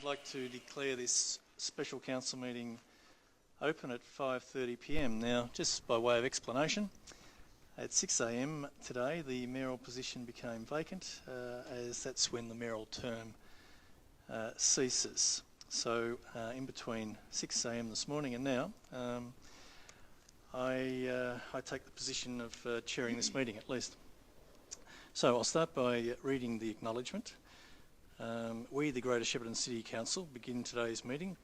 like to declare this special council meeting open at 5:30 p.m. Now, just by way of explanation, at 6 a.m. today the mayoral position became vacant as that's when the mayoral term ceases. So in between 6 a.m. this morning and now, I take the position of chairing this meeting at least. So I'll start by reading the acknowledgement. We, the Greater Shepparton City Council, begin today's meeting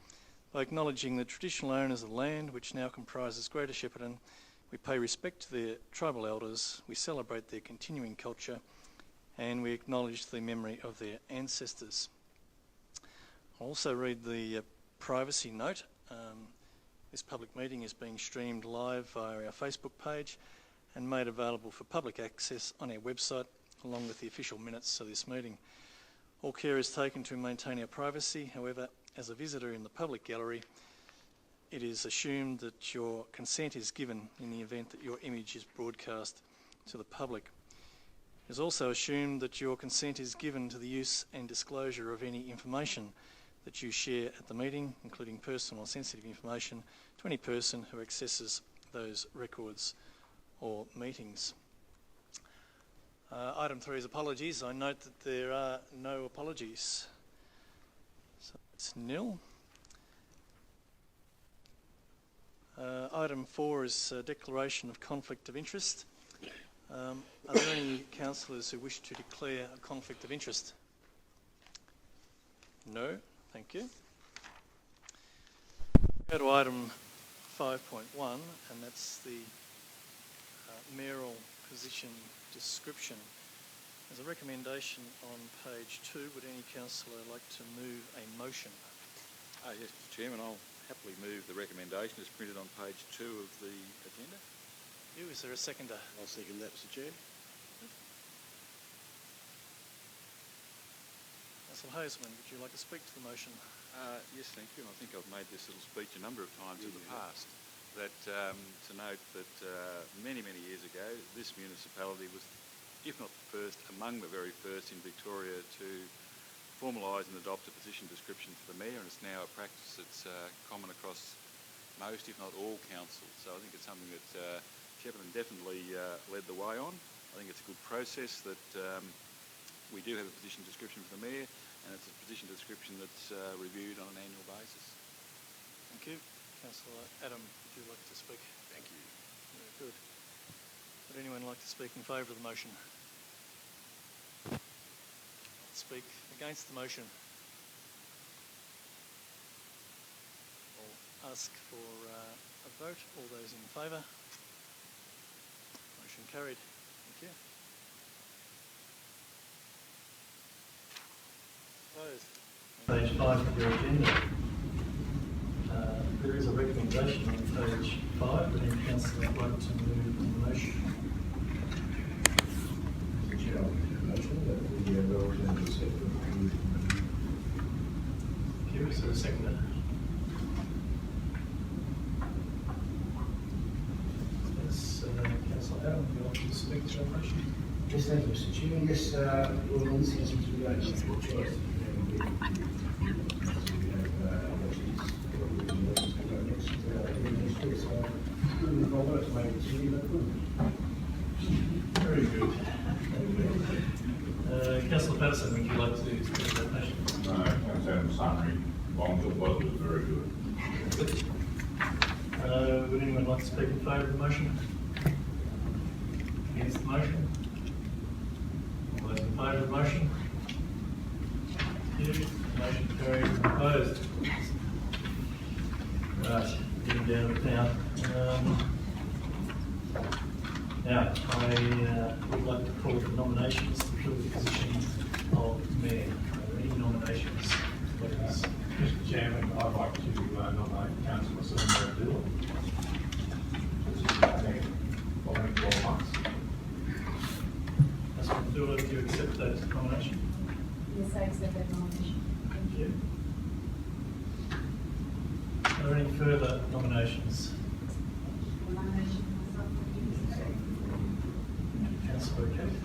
by acknowledging the traditional owners of the land which now comprises Greater Shepparton. We pay respect to their tribal elders, we celebrate their continuing culture, and we acknowledge the memory of their ancestors. I'll also read the privacy note. This public meeting is being streamed live via our Facebook page and made available for public access on our website, along with the official minutes of this meeting. All care is taken to maintain our privacy. However, as a visitor in the public gallery, it is assumed that your consent is given in the event that your image is broadcast to the public. It is also assumed that your consent is given to the use and disclosure of any information that you share at the meeting, including personal or sensitive information, to any person who accesses those records or meetings. Item 3 is apologies. I note that there are no apologies. So it's nil. Item 4 is declaration of conflict of interest. Are there any councillors who wish to declare a conflict of interest? No, thank you. Go to item 5.1, and that's the mayoral position description. There's a recommendation on page 2. Would any councillor like to move a motion? Yes, Mr. Chairman, I'll happily move the recommendation as printed on page 2 of the agenda. Is there a seconder? I'll second that, Mr. Chair. Councillor Hoseman, would you like to speak to the motion? Yes, thank you. I think I've made this little speech a number of times in the past. That to note that many years ago, this municipality was, if not the first, among the very first in Victoria to formalise and adopt a position description for the mayor, and it's now a practice that's common across most, if not all, councils. So I think it's something that Shepparton definitely led the way on. I think it's a good process that we do have a position description for the mayor, and it's a position description that's reviewed on an annual basis. Thank you. Councillor Adam, would you like to speak? Thank you. Very good. Would anyone like to speak in favour of the motion? Speak against the motion? I'll ask for a vote. All those in favour? Motion carried. Thank you. Opposed? Page 5 of your agenda. There is a recommendation on page 5. Would any councillor like to move the motion? Mr. Chair, I'll make a motion that the representative sector approve the motion. Thank you. Is there a seconder? Yes, Councillor Adam, would you like to speak to the motion? Yes, thank you, Mr. Chair. Yes, well, in this instance, we don't have a choice. Very good. Councillor Patterson, would you like to speak to that motion? No, that's a summary. Longfield was very good. Would anyone like to speak in favour of the motion? Against the motion? All those in favour of the motion? Thank you. Motion carried. Opposed? Right, getting down to town. Now, I would like to call for nominations to fill the position of mayor. Are there any nominations, please? Mr. Chairman, I'd like to nominate Councillor Sylvia Dillon. Following 12 months. Councillor Dillon, do you accept that nomination? Yes, I accept that nomination. Thank you. Are there any further nominations? Nomination myself. Councillor Keith.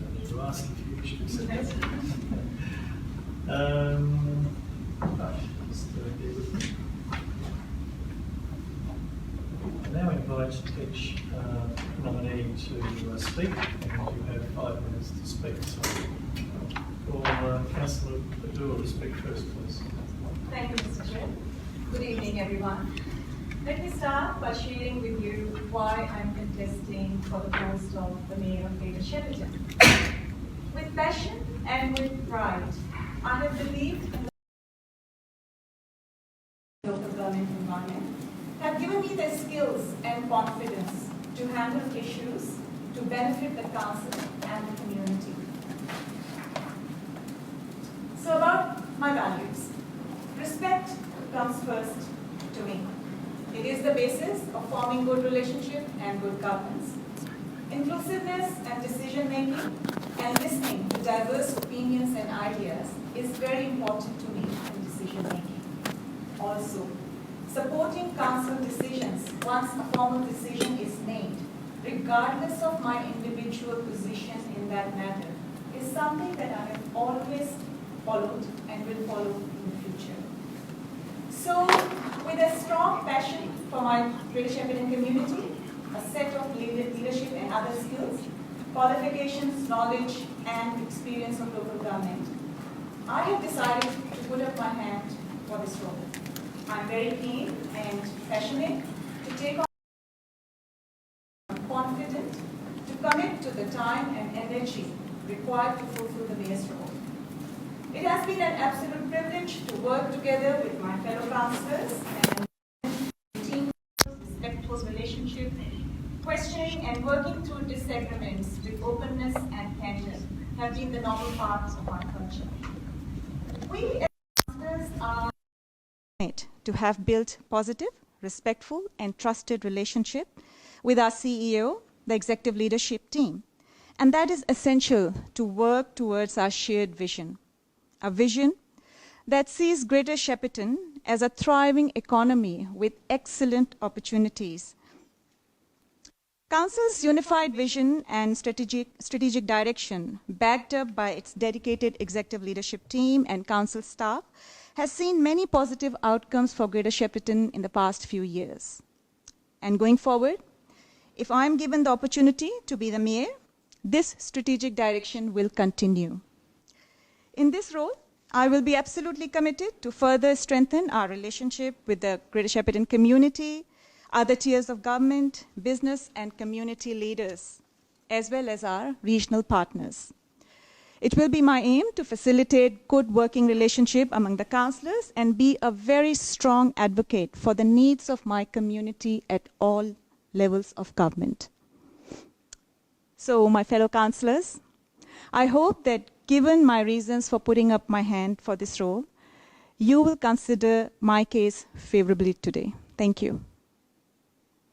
Don't need to ask if you wish to accept I now invite each nominee to speak, and you have 5 minutes to speak. So, for Councillor Abdullah to speak first, please. Thank you, Mr. Chair. Good evening, everyone. Let me start by sharing with you why I'm contesting for the post of the Mayor of Greater Shepparton. With passion and with pride, I have believed in the local government environment, have given me the skills and confidence to handle issues to benefit the council and the community. So about my values. Respect comes first to me. It is the basis of forming good relationship and good governance. Inclusiveness and decision making and listening to diverse opinions and ideas is very important to me in decision making. Also, supporting council decisions once a formal decision is made, regardless of my individual position in that matter, is something that I have always followed and will follow in the future. So, with a strong passion for my Greater Shepparton community, a set of leadership and other skills, qualifications, knowledge, and experience of local government, I have decided to put up my hand for this role. I'm very keen and passionate to take on. I'm confident to commit to the time and energy required to fulfill the mayor's role. It has been an absolute privilege to work together with my fellow councillors and team, respectful relationship, questioning and working through disagreements with openness and candor have been the normal parts of our culture. We as councillors are to have built positive, respectful and trusted relationship with our CEO, the executive leadership team. And that is essential to work towards our shared vision. A vision that sees Greater Shepparton as a thriving economy with excellent opportunities. Council's unified vision and strategic direction, backed up by its dedicated executive leadership team and council staff, has seen many positive outcomes for Greater Shepparton in the past few years. And going forward, if I'm given the opportunity to be the mayor, this strategic direction will continue. In this role, I will be absolutely committed to further strengthen our relationship with the Greater Shepparton community, other tiers of government, business and community leaders, as well as our regional partners. It will be my aim to facilitate good working relationship among the councillors and be a very strong advocate for the needs of my community at all levels of government. So, my fellow councillors, I hope that given my reasons for putting up my hand for this role, you will consider my case favorably today. Thank you.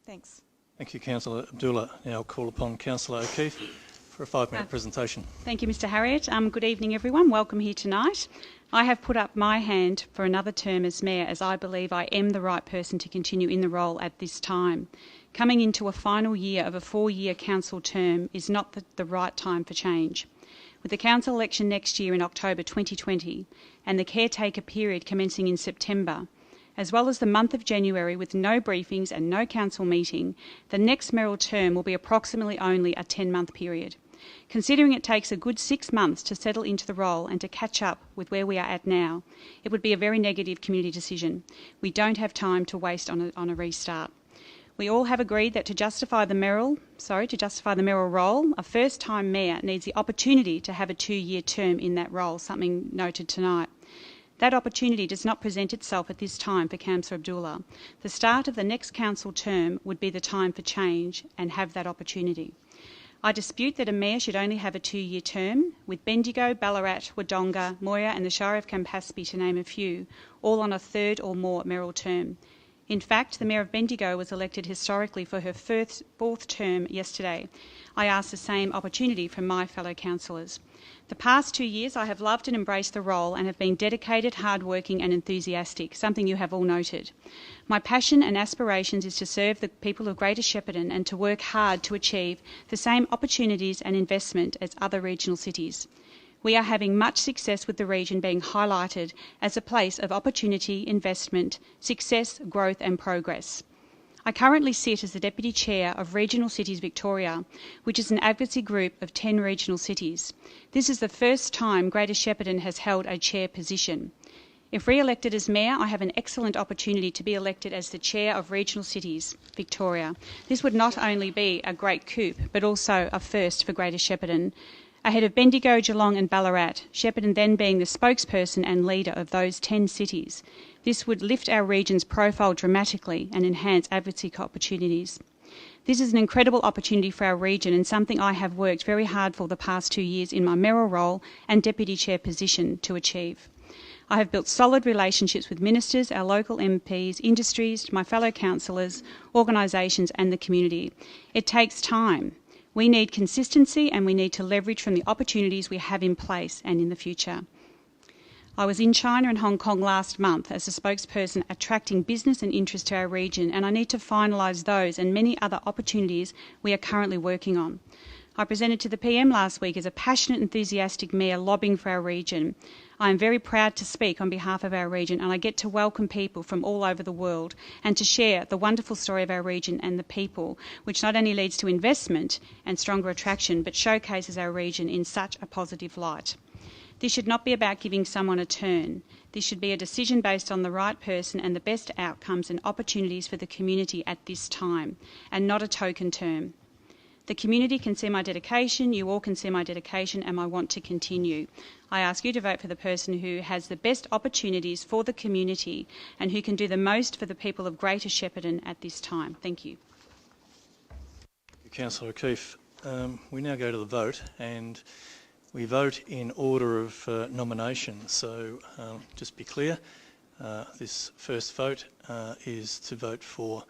Thanks. Thank you, Councillor Abdullah. Now I'll call upon Councillor O'Keefe for a 5-minute presentation. Thank you, Mr. Harriott. Good evening, everyone. Welcome here tonight. I have put up my hand for another term as Mayor, as I believe I am the right person to continue in the role at this time. Coming into a final year of a 4-year council term is not the right time for change. With the council election next year in October 2020 and the caretaker period commencing in September, as well as the month of January with no briefings and no council meeting, the next mayoral term will be approximately only a 10-month period. Considering it takes a good 6 months to settle into the role and to catch up with where we are at now, it would be a very negative community decision. We don't have time to waste on a restart. We all have agreed that to justify the mayoral role, a first-time mayor needs the opportunity to have a 2-year term in that role, something noted tonight. That opportunity does not present itself at this time for Councillor Abdullah. The start of the next council term would be the time for change and have that opportunity. I dispute that a mayor should only have a 2-year term, with Bendigo, Ballarat, Wodonga, Moya and the Shire of Campaspe, to name a few, all on a 3rd or more mayoral term. In fact, the Mayor of Bendigo was elected historically for her 4th term yesterday. I ask the same opportunity from my fellow councillors. The past 2 years I have loved and embraced the role and have been dedicated, hard-working and enthusiastic, something you have all noted. My passion and aspirations is to serve the people of Greater Shepparton and to work hard to achieve the same opportunities and investment as other regional cities. We are having much success with the region being highlighted as a place of opportunity, investment, success, growth and progress. I currently sit as the Deputy Chair of Regional Cities Victoria, which is an advocacy group of 10 regional cities. This is the first time Greater Shepparton has held a chair position. If re-elected as Mayor, I have an excellent opportunity to be elected as the Chair of Regional Cities Victoria. This would not only be a great coup, but also a first for Greater Shepparton. Ahead of Bendigo, Geelong and Ballarat, Shepparton then being the spokesperson and leader of those 10 cities. This would lift our region's profile dramatically and enhance advocacy opportunities. This is an incredible opportunity for our region and something I have worked very hard for the past 2 years in my mayoral role and Deputy Chair position to achieve. I have built solid relationships with ministers, our local MPs, industries, my fellow councillors, organisations and the community. It takes time. We need consistency and we need to leverage from the opportunities we have in place and in the future. I was in China and Hong Kong last month as a spokesperson attracting business and interest to our region, and I need to finalise those and many other opportunities we are currently working on. I presented to the PM last week as a passionate, enthusiastic mayor lobbying for our region. I am very proud to speak on behalf of our region, and I get to welcome people from all over the world and to share the wonderful story of our region and the people, which not only leads to investment and stronger attraction, but showcases our region in such a positive light. This should not be about giving someone a turn. This should be a decision based on the right person and the best outcomes and opportunities for the community at this time, and not a token term. The community can see my dedication, you all can see my dedication, and I want to continue. I ask you to vote for the person who has the best opportunities for the community and who can do the most for the people of Greater Shepparton at this time. Thank you. Thank you, Councillor O'Keefe. We now go to the vote, and we vote in order of nomination. So just be clear, this first vote is to vote for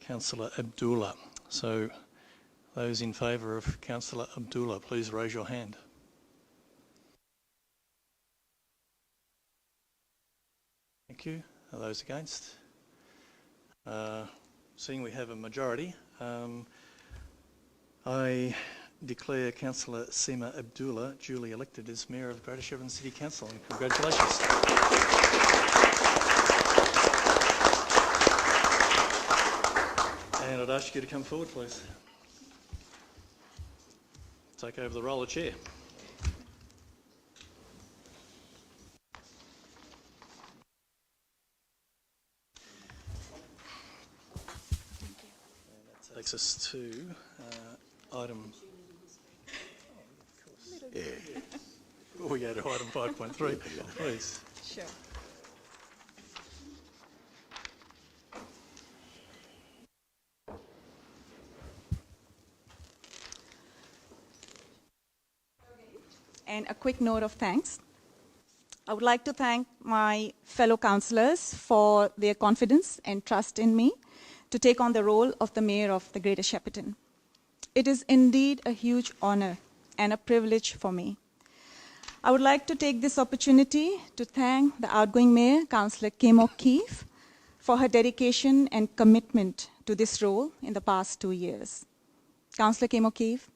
Councillor Abdullah. So those in favour of Councillor Abdullah, please raise your hand. Thank you. Are those against? Seeing we have a majority, I declare Councillor Seema Abdullah duly elected as Mayor of Greater Shepparton City Council, and congratulations. And I'd ask you to come forward, please. Take over the role of Chair. That takes us to item... Yeah. Before we go to item 5.3, please. Sure. And a quick note of thanks. I would like to thank my fellow councillors for their confidence and trust in me to take on the role of the Mayor of the Greater Shepparton. It is indeed a huge honour and a privilege for me. I would like to take this opportunity to thank the outgoing Mayor, Councillor Kim O'Keefe, for her dedication and commitment to this role in the past 2 years. Councillor Kim O'Keefe,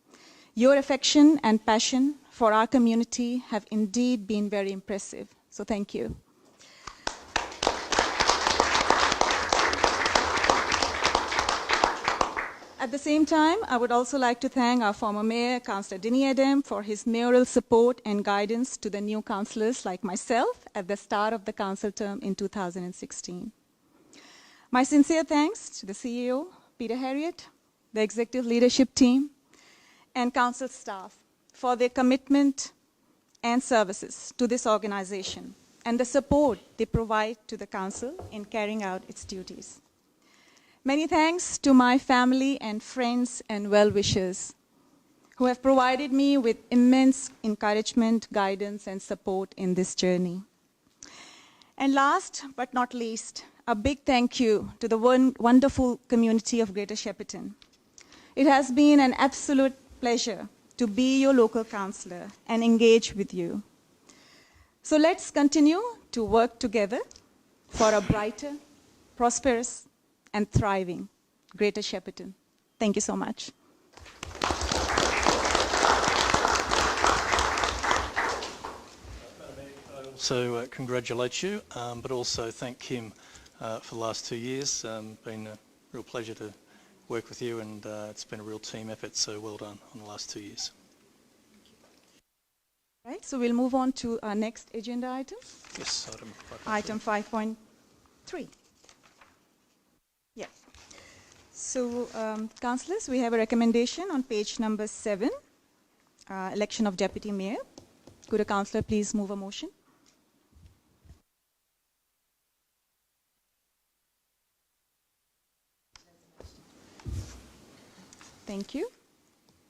your affection and passion for our community have indeed been very impressive. So thank you. At the same time, I would also like to thank our former Mayor, Councillor Dinny Adam, for his mayoral support and guidance to the new councillors like myself at the start of the council term in 2016. My sincere thanks to the CEO, Peter Harriott, the executive leadership team, and council staff for their commitment and services to this organization and the support they provide to the council in carrying out its duties. Many thanks to my family and friends and well-wishers who have provided me with immense encouragement, guidance, and support in this journey. And last but not least, a big thank you to the wonderful community of Greater Shepparton. It has been an absolute pleasure to be your local councillor and engage with you. So let's continue to work together for a brighter, prosperous, and thriving Greater Shepparton. Thank you so much. So congratulate you, but also thank Kim for the last 2 years. Been a real pleasure to work with you, and it's been a real team effort, so well done on the last 2 years. Right, so we'll move on to our next agenda item. Yes, item 5.3. Item 5.3. Yeah. So, councillors, we have a recommendation on page number 7, election of deputy mayor. Could a councillor please move a motion? Thank you.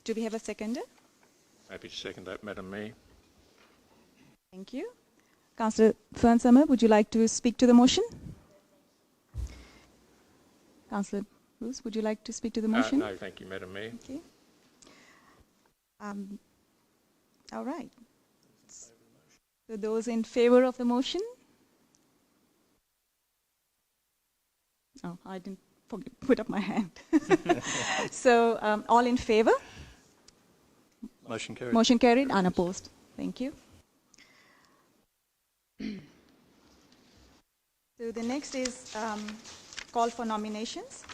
Do we have a seconder? Happy to second that, Madam Mayor. Thank you. Councillor Fernsummer, would you like to speak to the motion? Councillor Bruce, would you like to speak to the motion? No, thank you, Madam Mayor. Okay. All right. So those in favour of the motion? Oh, I didn't put up my hand. So all in favour? Motion carried. Motion carried, unopposed. Thank you. So the next is call for nominations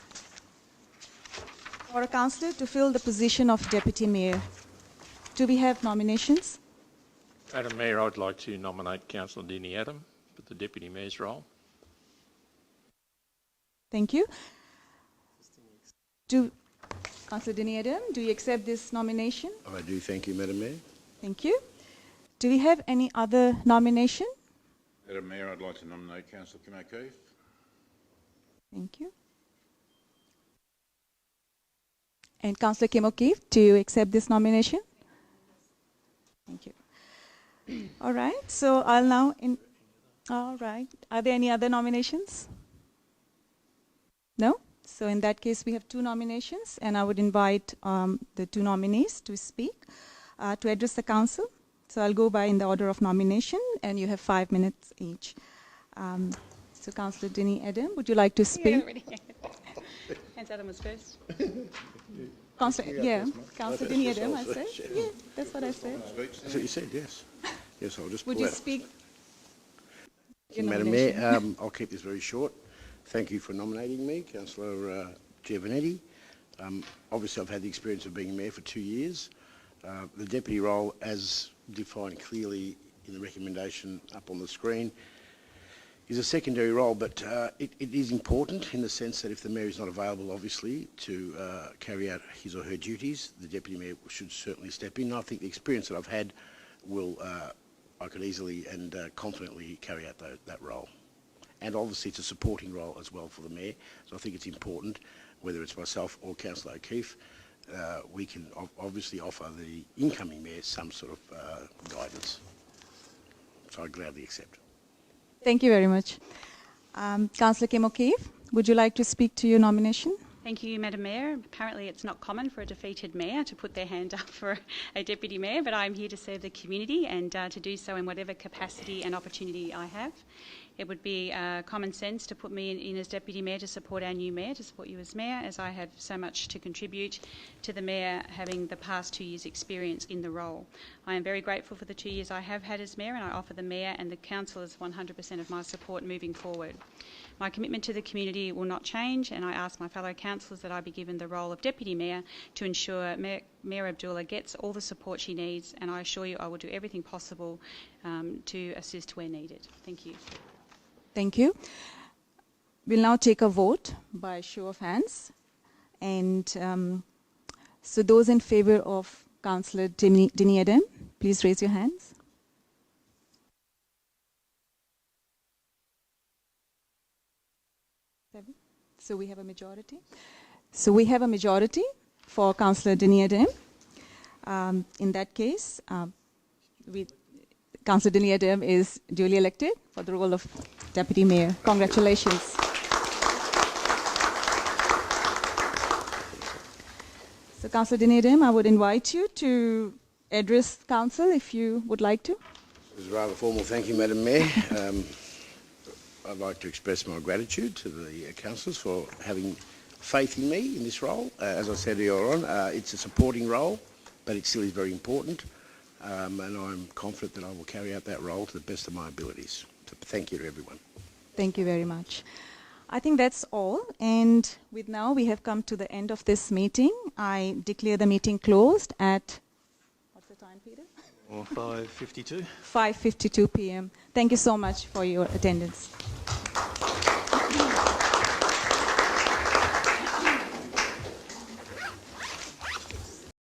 for a councillor to fill the position of deputy mayor. Do we have nominations? Madam Mayor, I'd like to nominate Councillor Denny Adam for the Deputy Mayor's role. Thank you. Councillor Denny Adam, do you accept this nomination? I do, thank you, Madam Mayor. Thank you. Do we have any other nomination? Madam Mayor, I'd like to nominate Councillor Kim O'Keefe. Thank you. And Councillor Kim O'Keefe, do you accept this nomination? Thank you. All right, so I'll now... All right. Are there any other nominations? No? So in that case, we have 2 nominations, and I would invite the 2 nominees to speak, to address the council. So I'll go by in the order of nomination, and you have 5 minutes each. So Councillor Denny Adam, would you like to speak? Hans Adam was first. Councillor Denny Adam, I said. Yeah, that's what I said. That's what you said, yes. Yes, I'll just Would pull you out. speak? Madam Mayor, I'll keep this very short. Thank you for nominating me, Councillor Giovanetti. Obviously, I've had the experience of being mayor for 2 years. The deputy role, as defined clearly in the recommendation up on the screen, is a secondary role, but it is important in the sense that if the mayor is not available, obviously, to carry out his or her duties, the deputy mayor should certainly step in. I think the experience that I've had will, I could easily and confidently carry out that role. And obviously it's a supporting role as well for the mayor, so I think it's important, whether it's myself or Councillor O'Keefe, we can obviously offer the incoming mayor some sort of guidance. So I gladly accept. Thank you very much. Councillor Kim O'Keefe, would you like to speak to your nomination? Thank you, Madam Mayor. Apparently it's not common for a defeated mayor to put their hand up for a deputy mayor, but I'm here to serve the community and to do so in whatever capacity and opportunity I have. It would be common sense to put me in as deputy mayor to support our new mayor, to support you as mayor, as I have so much to contribute to the mayor having the past 2 years' experience in the role. I am very grateful for the 2 years I have had as mayor, and I offer the mayor and the councillors 100% of my support moving forward. My commitment to the community will not change, and I ask my fellow councillors that I be given the role of deputy mayor to ensure Mayor Abdullah gets all the support she needs, and I assure you I will do everything possible to assist where needed. Thank you. Thank you. We'll now take a vote by show of hands. And so those in favour of Councillor Denny Adam, please raise your hands. So we have a majority. So we have a majority for Councillor Denny Adam. In that case, Councillor Denny Adam is duly elected for the role of Deputy Mayor. Congratulations. So Councillor Denny Adam, I would invite you to address Council if you would like to. It was rather formal. Thank you, Madam Mayor. I'd like to express my gratitude to the councillors for having faith in me in this role. As I said earlier on, it's a supporting role, but it still is very important. and I'm confident that I will carry out that role to the best of my abilities. So thank you to everyone. Thank you very much. I think that's all. And with now, we have come to the end of this meeting. I declare the meeting closed at, what's the time, Peter? Or 5:52. 5:52 p.m. Thank you so much for your attendance.